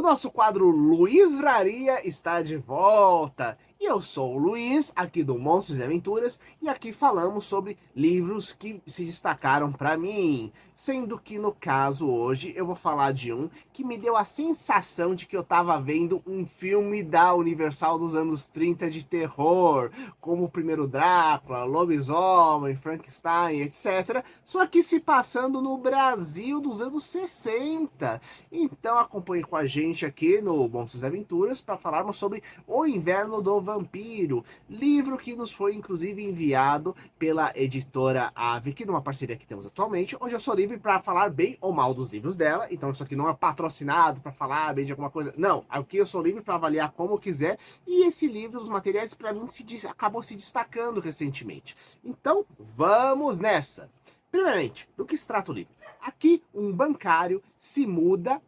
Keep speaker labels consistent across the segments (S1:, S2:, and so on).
S1: O nosso quadro Luiz Vraria está de volta. E eu sou o Luiz, aqui do Monstros e Aventuras, e aqui falamos sobre livros que se destacaram para mim. Sendo que, no caso, hoje, eu vou falar de um que me deu a sensação de que eu estava vendo um filme da Universal dos anos 30 de terror, como o primeiro Drácula, Lobisomem, Frankenstein, etc. Só que se passando no Brasil dos anos 60. Então acompanhe com a gente aqui no Monstros e Aventuras para falarmos sobre O Inverno do Vampiro, livro que nos foi inclusive enviado pela editora Ave, que numa parceria que temos atualmente, onde eu sou livre para falar bem ou mal dos livros dela. Então isso aqui não é patrocinado para falar bem de alguma coisa, não, aqui eu sou livre para avaliar como eu quiser, e esse livro, os materiais para mim acabou se destacando recentemente. Então vamos nessa. Primeiramente, do que se trata o livro? Aqui um bancário se muda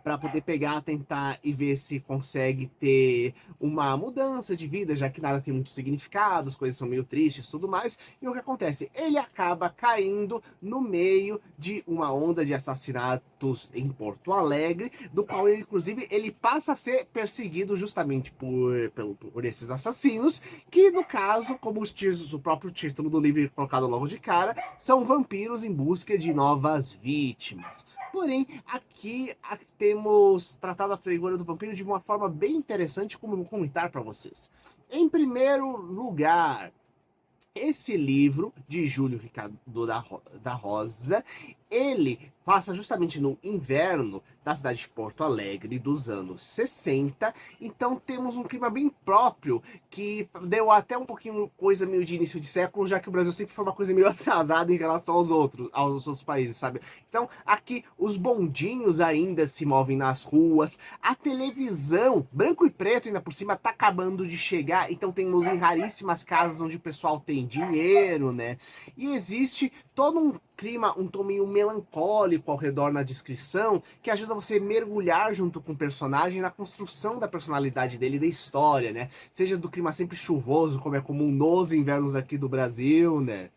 S1: para poder pegar, tentar e ver se consegue ter uma mudança de vida, já que nada tem muito significado, as coisas são meio tristes e tudo mais. E o que acontece? Ele acaba caindo no meio de uma onda de assassinatos em Porto Alegre, do qual ele, inclusive, ele passa a ser perseguido justamente por esses assassinos, que no caso, como o próprio título do livro colocado logo de cara, são vampiros em busca de novas vítimas. Porém, aqui temos tratado a figura do vampiro de uma forma bem interessante, como eu vou comentar para vocês. Em primeiro lugar, esse livro de Júlio Ricardo da Rosa, ele passa justamente no inverno da cidade de Porto Alegre dos anos 60, então temos um clima bem próprio, que deu até um pouquinho coisa meio de início de século, já que o Brasil sempre foi uma coisa meio atrasada em relação aos outros países, sabe? Então aqui os bondinhos ainda se movem nas ruas, a televisão, branco e preto ainda por cima, tá acabando de chegar, então temos em raríssimas casas onde o pessoal tem dinheiro, né? E existe todo um clima, um tom meio melancólico ao redor na descrição, que ajuda você a mergulhar junto com o personagem na construção da personalidade dele e da história, né? Seja do clima sempre chuvoso, como é comum nos invernos aqui do Brasil, né?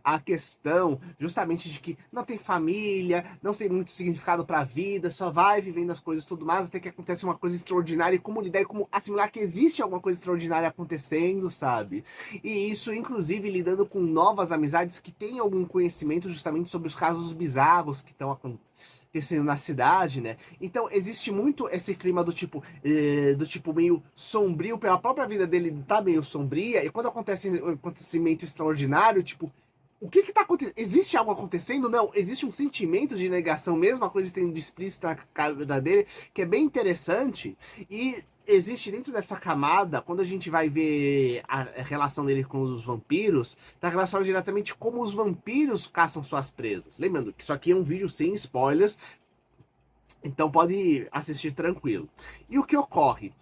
S1: A questão justamente de que não tem família, não tem muito significado para a vida, só vai vivendo as coisas tudo mais até que acontece uma coisa extraordinária, e como lidar e como assimilar que existe alguma coisa extraordinária acontecendo, sabe? E isso inclusive lidando com novas amizades que têm algum conhecimento justamente sobre os casos bizarros que estão acontecendo na cidade, né? Então existe muito esse clima do tipo meio sombrio, pela própria vida dele tá meio sombria, e quando acontece um acontecimento extraordinário, tipo, o que está acontecendo? Existe algo acontecendo? Não, existe um sentimento de negação mesmo, a coisa estando explícita na cara dele, que é bem interessante. E existe dentro dessa camada, quando a gente vai ver a relação dele com os vampiros, está relacionado diretamente como os vampiros caçam suas presas. Lembrando que isso aqui é um vídeo sem spoilers, então pode assistir tranquilo. E o que ocorre?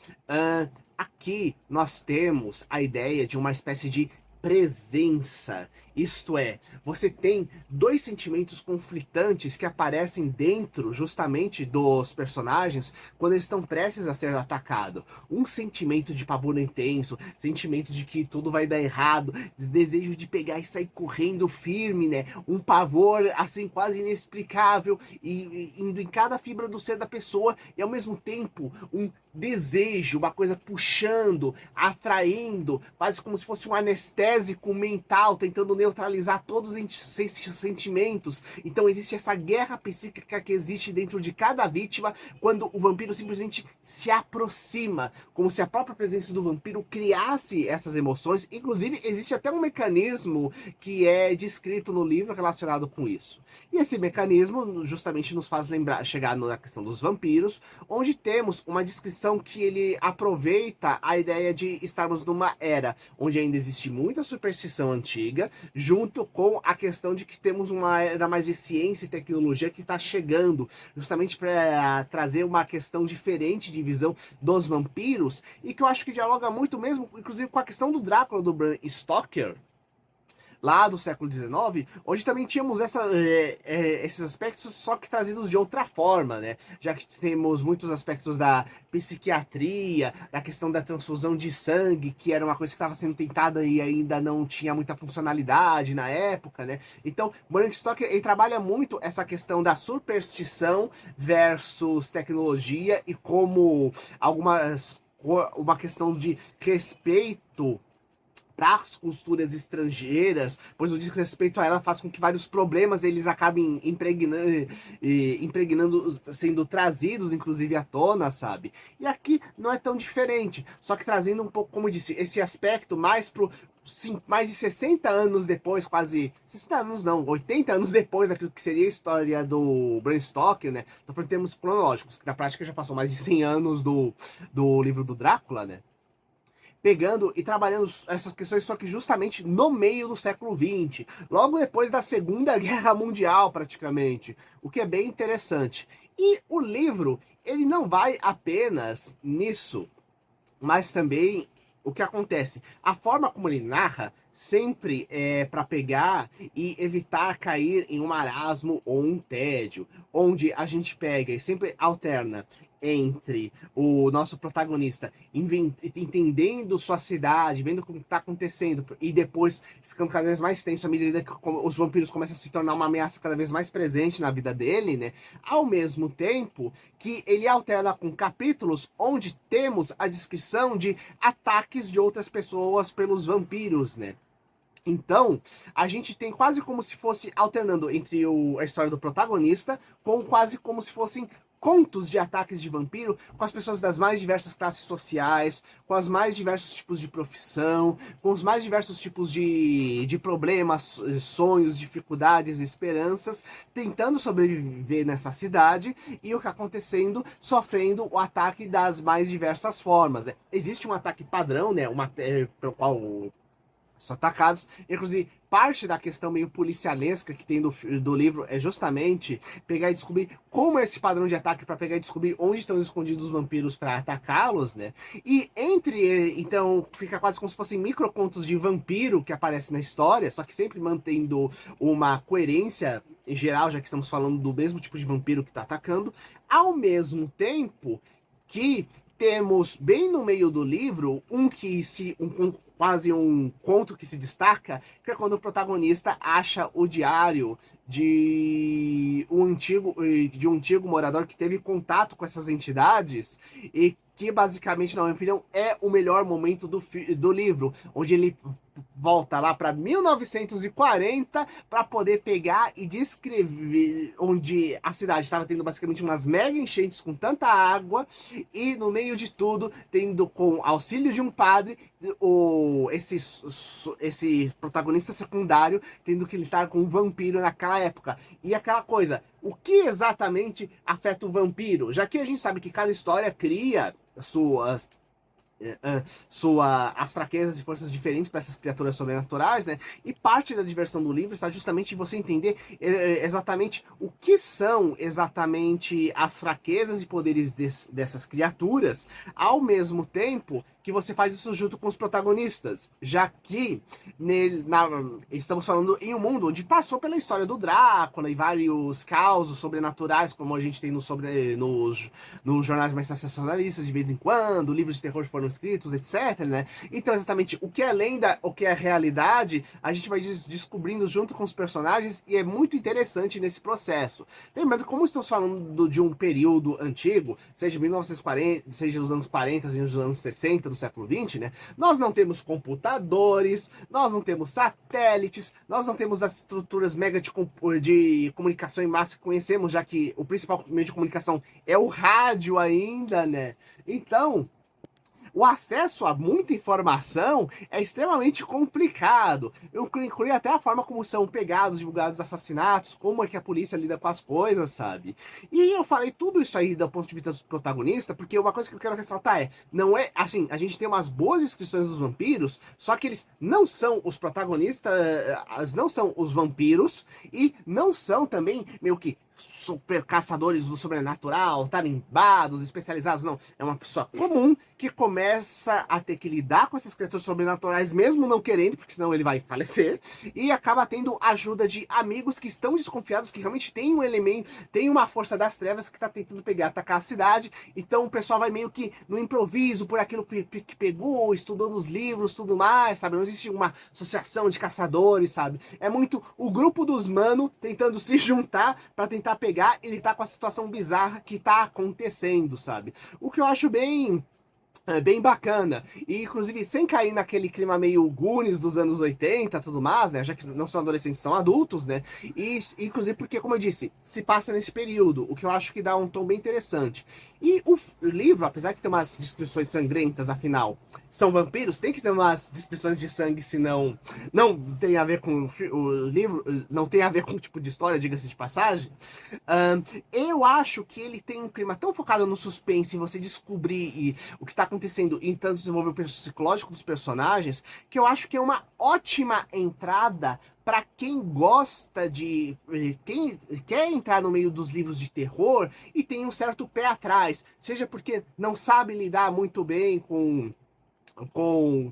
S1: Aqui nós temos a ideia de uma espécie de presença, isto é, você tem dois sentimentos conflitantes que aparecem dentro justamente dos personagens quando eles estão prestes a ser atacados. Um sentimento de pavor intenso, sentimento de que tudo vai dar errado, desejo de pegar e sair correndo firme, né? Um pavor assim quase inexplicável e indo em cada fibra do ser da pessoa, e ao mesmo tempo um desejo, uma coisa puxando, atraindo, quase como se fosse um anestésico mental, tentando neutralizar todos esses sentimentos. Então existe essa guerra psíquica que existe dentro de cada vítima quando o vampiro simplesmente se aproxima, como se a própria presença do vampiro criasse essas emoções. Inclusive existe até um mecanismo que é descrito no livro relacionado com isso. E esse mecanismo justamente nos faz chegar na questão dos vampiros, onde temos uma descrição que ele aproveita a ideia de estarmos numa era onde ainda existe muita superstição antiga, junto com a questão de que temos uma era mais de ciência e tecnologia que está chegando, justamente para trazer uma questão diferente de visão dos vampiros, e que eu acho que dialoga muito mesmo, inclusive com a questão do Drácula do Bram Stoker, lá do século XIX, onde também tínhamos esses aspectos, só que trazidos de outra forma, né? Já que temos muitos aspectos da psiquiatria, da questão da transfusão de sangue, que era uma coisa que estava sendo tentada e ainda não tinha muita funcionalidade na época, né? Então, Bram Stoker, ele trabalha muito essa questão da superstição versus tecnologia e como uma questão de respeito para as culturas estrangeiras, pois o desrespeito a ela faz com que vários problemas eles acabem impregnando, sendo trazidos inclusive à tona, sabe? E aqui não é tão diferente, só que trazendo um pouco, como eu disse, esse aspecto mais pro sim, mais de 60 anos depois, quase 60 anos não, 80 anos depois daquilo que seria a história do Bram Stoker, né? Tô falando em termos cronológicos, que na prática já passou mais de 100 anos do livro do Drácula, né? Pegando e trabalhando essas questões, só que justamente no meio do século XX, logo depois da Segunda Guerra Mundial, praticamente, o que é bem interessante. E o livro, ele não vai apenas nisso, mas também o que acontece, a forma como ele narra sempre é para pegar e evitar cair em um marasmo ou um tédio, onde a gente pega e sempre alterna entre o nosso protagonista entendendo sua cidade, vendo o que está acontecendo e depois ficando cada vez mais tenso à medida que os vampiros começam a se tornar uma ameaça cada vez mais presente na vida dele, né? Ao mesmo tempo que ele alterna com capítulos onde temos a descrição de ataques de outras pessoas pelos vampiros, né? Então, a gente tem quase como se fosse alternando entre a história do protagonista com quase como se fossem contos de ataques de vampiro com as pessoas das mais diversas classes sociais, com os mais diversos tipos de profissão, com os mais diversos tipos de problemas, sonhos, dificuldades, esperanças, tentando sobreviver nessa cidade e o que acontecendo, sofrendo o ataque das mais diversas formas, né? Existe um ataque padrão, né? Pelo qual são atacados. Inclusive, parte da questão meio policialesca que tem do livro é justamente pegar e descobrir como é esse padrão de ataque para pegar e descobrir onde estão escondidos os vampiros para atacá-los, né? E então, fica quase como se fossem microcontos de vampiro que aparecem na história, só que sempre mantendo uma coerência em geral, já que estamos falando do mesmo tipo de vampiro que está atacando, ao mesmo tempo que temos bem no meio do livro quase um conto que se destaca, que é quando o protagonista acha o diário de um antigo morador que teve contato com essas entidades e que basicamente, na minha opinião, é o melhor momento do livro, onde ele volta lá para 1940 para poder pegar e descrever onde a cidade estava tendo basicamente umas mega enchentes com tanta água e no meio de tudo tendo com auxílio de um padre esse protagonista secundário tendo que lidar com um vampiro naquela época. E aquela coisa, o que exatamente afeta o vampiro? Já que a gente sabe que cada história cria as fraquezas e forças diferentes para essas criaturas sobrenaturais, né? E parte da diversão do livro está justamente em você entender exatamente o que são exatamente as fraquezas e poderes dessas criaturas, ao mesmo tempo que você faz isso junto com os protagonistas, já que estamos falando em um mundo onde passou pela história do Drácula e vários causos sobrenaturais, como a gente tem nos jornais mais sensacionalistas de vez em quando, livros de terror foram escritos, etc, né? Então, exatamente, o que é lenda, o que é realidade, a gente vai descobrindo junto com os personagens e é muito interessante nesse processo. Lembrando, como estamos falando de um período antigo, seja 1940, seja dos anos 40, seja dos anos 60, do século 20, né? Nós não temos computadores, nós não temos satélites, nós não temos as estruturas mega de comunicação em massa que conhecemos, já que o principal meio de comunicação é o rádio ainda, né? Então, o acesso a muita informação é extremamente complicado. Eu incluí até a forma como são pegados, divulgados assassinatos, como é que a polícia lida com as coisas, sabe? E eu falei tudo isso aí do ponto de vista do protagonista, porque uma coisa que eu quero ressaltar não é, assim, a gente tem umas boas descrições dos vampiros, só que eles não são os protagonistas, não são os vampiros, e não são também, meio que, super caçadores do sobrenatural, tarimbados, especializados, não. É uma pessoa comum que começa a ter que lidar com essas criaturas sobrenaturais, mesmo não querendo, porque senão ele vai falecer, e acaba tendo ajuda de amigos que estão desconfiados, que realmente tem um elemento, tem uma força das trevas que tá tentando atacar a cidade. Então o pessoal vai meio que no improviso, por aquilo que pegou, estudou nos livros, tudo mais, sabe? Não existe uma associação de caçadores, sabe? É muito o grupo dos mano tentando se juntar para tentar pegar e lidar com a situação bizarra que tá acontecendo, sabe? O que eu acho bem bacana, e inclusive sem cair naquele clima meio Goonies dos anos 80, tudo mais, né, já que não são adolescentes, são adultos, né, e inclusive porque, como eu disse, se passa nesse período, o que eu acho que dá um tom bem interessante. E o livro, apesar de ter umas descrições sangrentas, afinal, são vampiros, tem que ter umas descrições de sangue, senão não tem a ver com o livro, não tem a ver com o tipo de história, diga-se de passagem. Eu acho que ele tem um clima tão focado no suspense, em você descobrir o que está acontecendo e então desenvolver o psicológico dos personagens, que eu acho que é uma ótima entrada para quem gosta de... quem quer entrar no meio dos livros de terror e tem um certo pé atrás, seja porque não sabe lidar muito bem com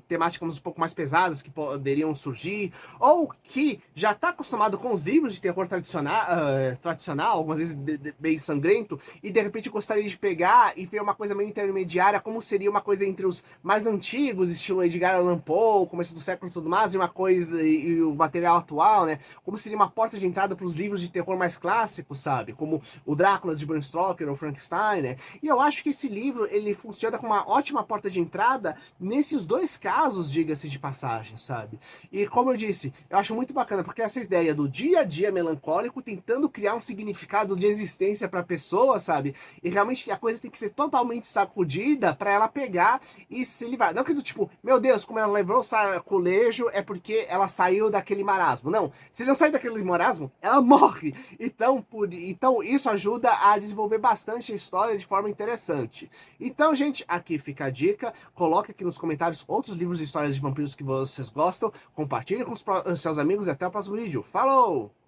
S1: temáticas um pouco mais pesadas que poderiam surgir, ou que já está acostumado com os livros de terror tradicional, algumas vezes bem sangrento, e de repente gostaria de pegar e ver uma coisa meio intermediária, como seria uma coisa entre os mais antigos, estilo Edgar Allan Poe, começo do século e tudo mais, e uma coisa, e o material atual, né? Como seria uma porta de entrada para os livros de terror mais clássicos, sabe? Como o Drácula de Bram Stoker ou Frankenstein, né? E eu acho que esse livro, ele funciona como uma ótima porta de entrada nesses dois casos, diga-se de passagem, sabe? E como eu disse, eu acho muito bacana, porque essa ideia do dia a dia melancólico tentando criar um significado de existência pra pessoa, sabe? E realmente a coisa tem que ser totalmente sacudida pra ela pegar e se livrar. Não que do tipo, meu Deus, como ela levou o sacolejo é porque ela saiu daquele marasmo. Não, se não sair daquele marasmo, ela morre. Então isso ajuda a desenvolver bastante a história de forma interessante. Então, gente, aqui fica a dica. Coloque aqui nos comentários outros livros e histórias de vampiros que vocês gostam. Compartilhe com os seus amigos e até o próximo vídeo. Falou!